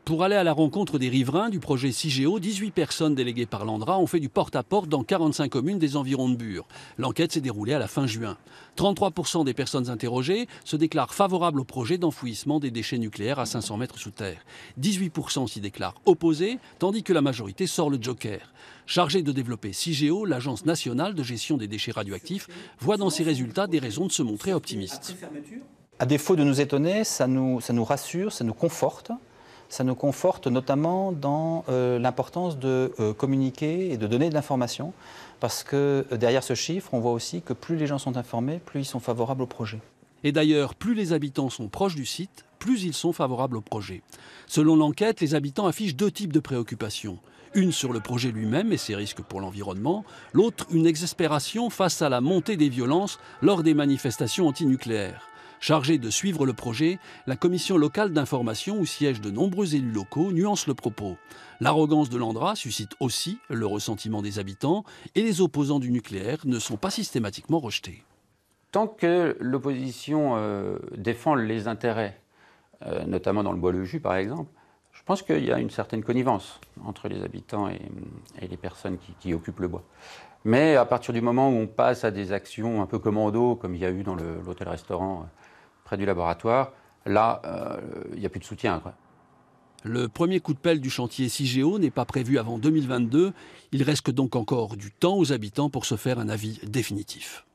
Pour aller à la rencontre des riverains du projet CIGEO, 18 personnes déléguées par l'ANDRA ont fait du porte-à-porte dans 45 communes des environs de Bure. L'enquête s'est déroulée à la fin juin. 33% des personnes interrogées se déclarent favorables au projet d'enfouissement des déchets nucléaires à 500 mètres sous terre. 18% s'y déclarent opposés, tandis que la majorité sort le joker. Chargée de développer CIGEO, l'Agence nationale de gestion des déchets radioactifs voit dans ces résultats des raisons de se montrer optimiste. À défaut de nous étonner, ça nous rassure, ça nous conforte. Ça nous conforte notamment dans l'importance de communiquer et de donner de l'information, parce que derrière ce chiffre, on voit aussi que plus les gens sont informés, plus ils sont favorables au projet. Et d'ailleurs, plus les habitants sont proches du site, plus ils sont favorables au projet. Selon l'enquête, les habitants affichent deux types de préoccupations. Une sur le projet lui-même et ses risques pour l'environnement, l'autre une exaspération face à la montée des violences lors des manifestations antinucléaires. Chargée de suivre le projet, la commission locale d'information où siègent de nombreux élus locaux nuance le propos. L'arrogance de l'ANDRA suscite aussi le ressentiment des habitants et les opposants du nucléaire ne sont pas systématiquement rejetés. Tant que l'opposition défend les intérêts, notamment dans le Bois-le-Jus par exemple, je pense qu'il y a une certaine connivence entre les habitants et les personnes qui occupent le bois. Mais à partir du moment où on passe à des actions un peu commando, comme il y a eu dans l'hôtel-restaurant près du laboratoire, là, il n'y a plus de soutien, quoi. Le premier coup de pelle du chantier CIGEO n'est pas prévu avant 2022. Il reste donc encore du temps aux habitants pour se faire un avis définitif.